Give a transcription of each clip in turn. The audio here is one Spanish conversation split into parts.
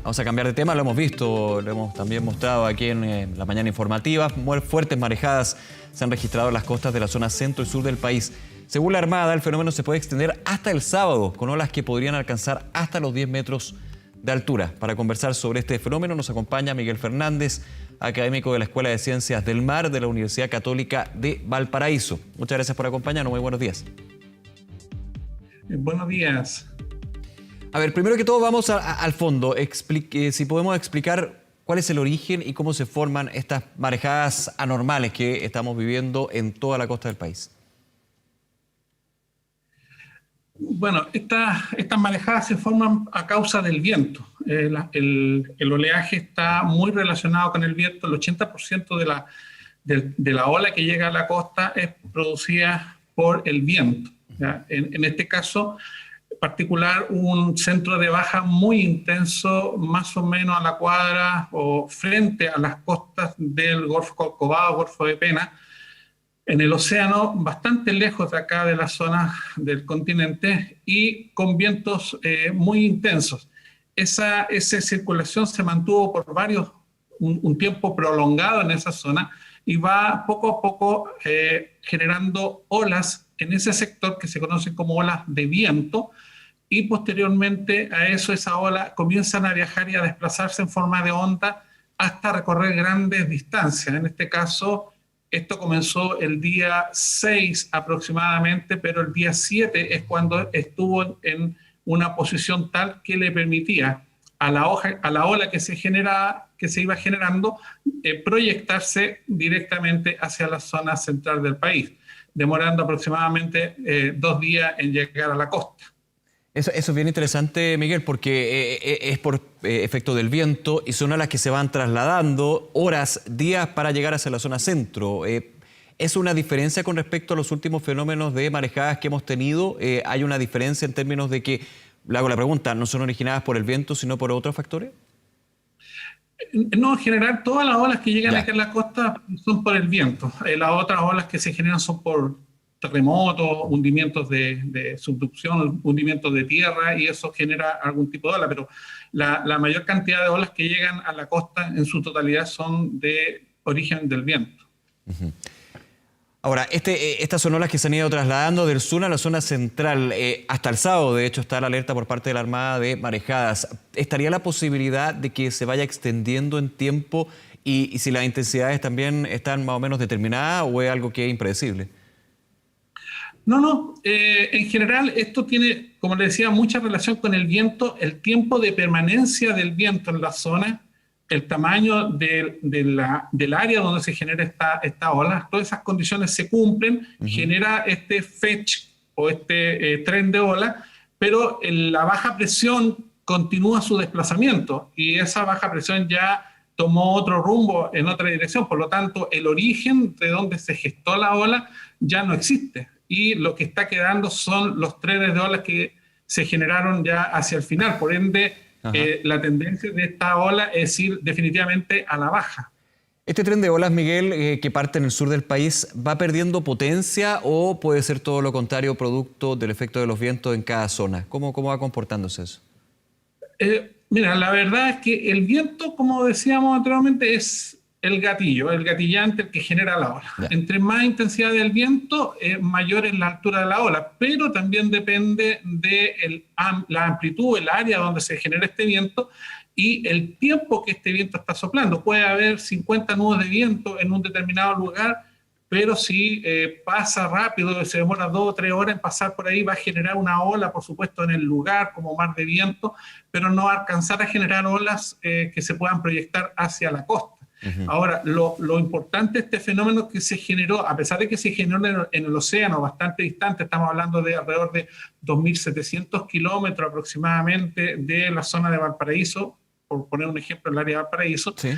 Vamos a cambiar de tema, lo hemos visto, lo hemos también mostrado aquí en la mañana informativa. Fuertes marejadas se han registrado en las costas de la zona centro y sur del país. Según la Armada, el fenómeno se puede extender hasta el sábado, con olas que podrían alcanzar hasta los 10 metros de altura. Para conversar sobre este fenómeno nos acompaña Miguel Fernández, académico de la Escuela de Ciencias del Mar de la Universidad Católica de Valparaíso. Muchas gracias por acompañarnos, muy buenos días. Buenos días. A ver, primero que todo vamos al fondo. Si podemos explicar cuál es el origen y cómo se forman estas marejadas anormales que estamos viviendo en toda la costa del país. Bueno, estas marejadas se forman a causa del viento. El oleaje está muy relacionado con el viento. El 80% de la ola que llega a la costa es producida por el viento, ¿ya? En este caso particular, un centro de baja muy intenso, más o menos a la cuadra o frente a las costas del Golfo Corcovado, Golfo de Penas, en el océano, bastante lejos de acá de la zona del continente y con vientos muy intensos. Esa circulación se mantuvo por un tiempo prolongado en esa zona y va poco a poco generando olas en ese sector que se conocen como olas de viento, y posteriormente a eso esa ola comienzan a viajar y a desplazarse en forma de onda hasta recorrer grandes distancias. En este caso, esto comenzó el día 6 aproximadamente, pero el día 7 es cuando estuvo en una posición tal que le permitía a la ola que se iba generando proyectarse directamente hacia la zona central del país, demorando aproximadamente 2 días en llegar a la costa. Eso es bien interesante, Miguel, porque es por efecto del viento y son olas que se van trasladando horas, días para llegar hacia la zona centro. ¿Es una diferencia con respecto a los últimos fenómenos de marejadas que hemos tenido? ¿Hay una diferencia en términos de que, le hago la pregunta, no son originadas por el viento, sino por otros factores? No, en general todas las olas que llegan aquí a la costa son por el viento. Las otras olas que se generan son por terremotos, hundimientos de subducción, hundimientos de tierra, y eso genera algún tipo de ola, pero la mayor cantidad de olas que llegan a la costa en su totalidad son de origen del viento. Uh-huh. Ahora, estas son olas que se han ido trasladando del sur a la zona central. Hasta el sábado, de hecho, está la alerta por parte de la Armada de marejadas. ¿Estaría la posibilidad de que se vaya extendiendo en tiempo y si las intensidades también están más o menos determinadas o es algo que es impredecible? No, en general esto tiene, como le decía, mucha relación con el viento, el tiempo de permanencia del viento en la zona, el tamaño del área donde se genera esta ola. Todas esas condiciones se cumplen, genera este fetch o este tren de ola, pero la baja presión continúa su desplazamiento y esa baja presión ya tomó otro rumbo en otra dirección. Por lo tanto, el origen de donde se gestó la ola ya no existe. Y lo que está quedando son los trenes de olas que se generaron ya hacia el final. Por ende, la tendencia de esta ola es ir definitivamente a la baja. ¿Este tren de olas, Miguel, que parte en el sur del país, va perdiendo potencia o puede ser todo lo contrario, producto del efecto de los vientos en cada zona? ¿Cómo va comportándose eso? Mira, la verdad es que el viento, como decíamos anteriormente, es el gatillante, el que genera la ola. Yeah. Entre más intensidad del viento, mayor es la altura de la ola, pero también depende de la amplitud, el área donde se genera este viento y el tiempo que este viento está soplando. Puede haber 50 nudos de viento en un determinado lugar, pero si pasa rápido, se demora 2 o 3 horas en pasar por ahí, va a generar una ola, por supuesto, en el lugar como mar de viento, pero no va a alcanzar a generar olas que se puedan proyectar hacia la costa. Ahora, lo importante de este fenómeno que se generó, a pesar de que se generó en el océano bastante distante, estamos hablando de alrededor de 2.700 kilómetros aproximadamente de la zona de Valparaíso, por poner un ejemplo, el área de Valparaíso, sí.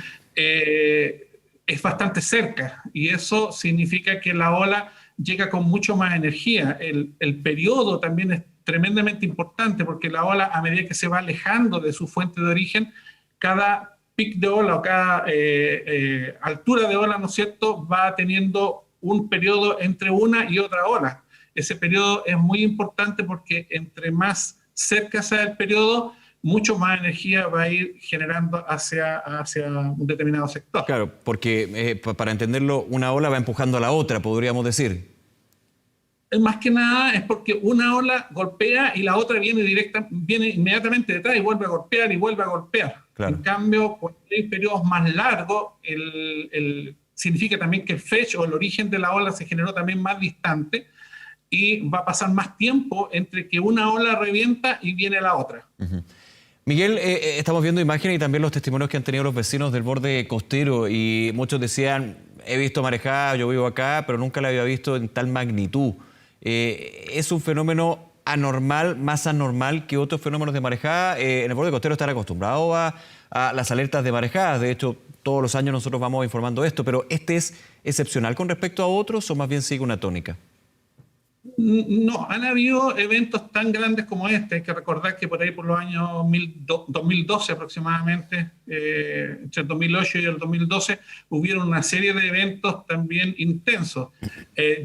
Es bastante cerca y eso significa que la ola llega con mucho más energía. El periodo también es tremendamente importante porque la ola, a medida que se va alejando de su fuente de origen, cada pic de ola o cada altura de ola, ¿no es cierto?, va teniendo un periodo entre una y otra ola. Ese periodo es muy importante porque entre más cerca sea el periodo, mucho más energía va a ir generando hacia un determinado sector. Claro, porque para entenderlo, una ola va empujando a la otra, podríamos decir. Más que nada es porque una ola golpea y la otra viene inmediatamente detrás y vuelve a golpear y vuelve a golpear. Claro. En cambio, cuando hay periodos más largos, significa también que el fetch o el origen de la ola se generó también más distante y va a pasar más tiempo entre que una ola revienta y viene la otra. Uh-huh. Miguel, estamos viendo imágenes y también los testimonios que han tenido los vecinos del borde costero y muchos decían, he visto marejadas, yo vivo acá, pero nunca la había visto en tal magnitud. ¿Es un fenómeno anormal, más anormal que otros fenómenos de marejada? En el borde costero están acostumbrados a las alertas de marejadas. De hecho, todos los años nosotros vamos informando esto, pero ¿este es excepcional con respecto a otros o más bien sigue una tónica? No, han habido eventos tan grandes como este. Hay que recordar que por ahí por los años 2012 aproximadamente, entre el 2008 y el 2012, hubieron una serie de eventos también intensos.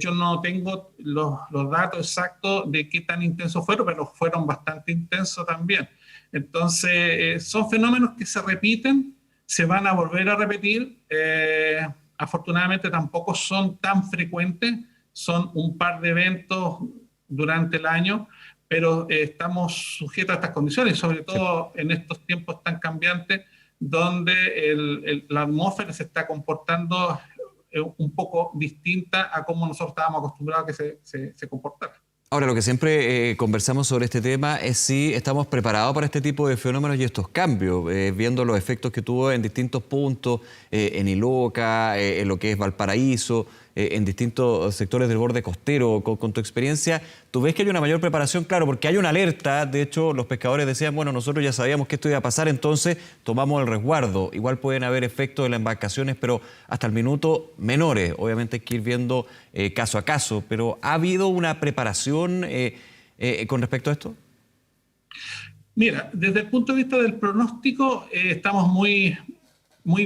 Yo no tengo los datos exactos de qué tan intensos fueron, pero fueron bastante intensos también. Entonces, son fenómenos que se repiten, se van a volver a repetir. Afortunadamente tampoco son tan frecuentes. Son un par de eventos durante el año, pero estamos sujetos a estas condiciones, sobre todo en estos tiempos tan cambiantes, donde la atmósfera se está comportando un poco distinta a cómo nosotros estábamos acostumbrados a que se comportara. Ahora, lo que siempre conversamos sobre este tema es si estamos preparados para este tipo de fenómenos y estos cambios, viendo los efectos que tuvo en distintos puntos, en Iloca, en lo que es Valparaíso, en distintos sectores del borde costero. Con tu experiencia, ¿tú ves que hay una mayor preparación? Claro, porque hay una alerta. De hecho, los pescadores decían, bueno, nosotros ya sabíamos que esto iba a pasar, entonces tomamos el resguardo. Igual pueden haber efectos de las embarcaciones, pero hasta el minuto menores. Obviamente hay que ir viendo caso a caso, pero ¿ha habido una preparación con respecto a esto? Mira, desde el punto de vista del pronóstico, estamos muy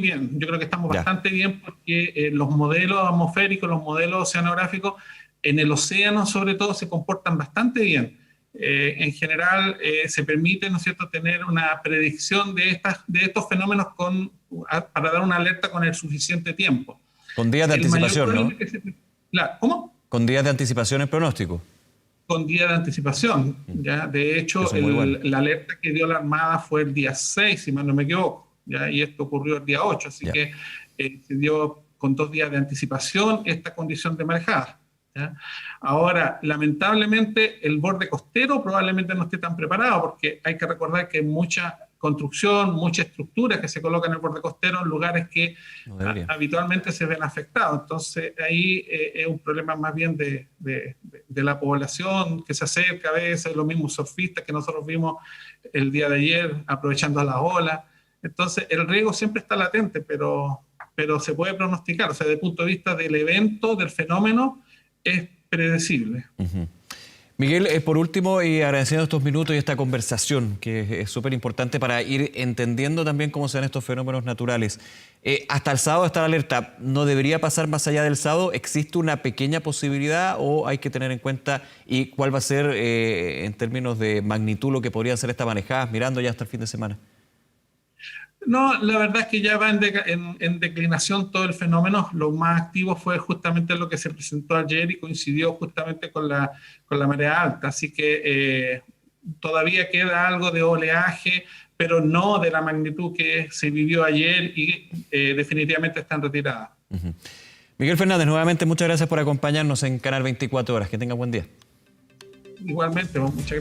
bien. Yo creo que estamos bastante bien porque los modelos atmosféricos, los modelos oceanográficos, en el océano sobre todo, se comportan bastante bien. En general, se permite, ¿no es cierto?, tener una predicción de estos fenómenos para dar una alerta con el suficiente tiempo. Con días de anticipación, ¿no? ¿Cómo? Con días de anticipación el pronóstico. Con día de anticipación. ¿Ya? De hecho, la alerta que dio la Armada fue el día 6, si mal no me equivoco. ¿Ya? Y esto ocurrió el día 8, así que se dio con 2 días de anticipación esta condición de marejada. ¿Ya? Ahora, lamentablemente, el borde costero probablemente no esté tan preparado, porque hay que recordar que hay mucha construcción, mucha estructura que se coloca en el borde costero en lugares que habitualmente se ven afectados. Entonces, ahí es un problema más bien de la población que se acerca a veces, los mismos surfistas que nosotros vimos el día de ayer aprovechando las olas. Entonces, el riesgo siempre está latente, pero se puede pronosticar. O sea, desde el punto de vista del evento, del fenómeno, es predecible. Uh-huh. Miguel, por último, y agradeciendo estos minutos y esta conversación, que es súper importante para ir entendiendo también cómo se dan estos fenómenos naturales. Hasta el sábado está la alerta. ¿No debería pasar más allá del sábado? ¿Existe una pequeña posibilidad o hay que tener en cuenta y cuál va a ser, en términos de magnitud, lo que podrían ser estas manejadas, mirando ya hasta el fin de semana? No, la verdad es que ya va en declinación todo el fenómeno. Lo más activo fue justamente lo que se presentó ayer y coincidió justamente con la marea alta. Así que todavía queda algo de oleaje, pero no de la magnitud que se vivió ayer y definitivamente están retiradas. Uh-huh. Miguel Fernández, nuevamente muchas gracias por acompañarnos en Canal 24 Horas. Que tenga buen día. Igualmente, muchas gracias.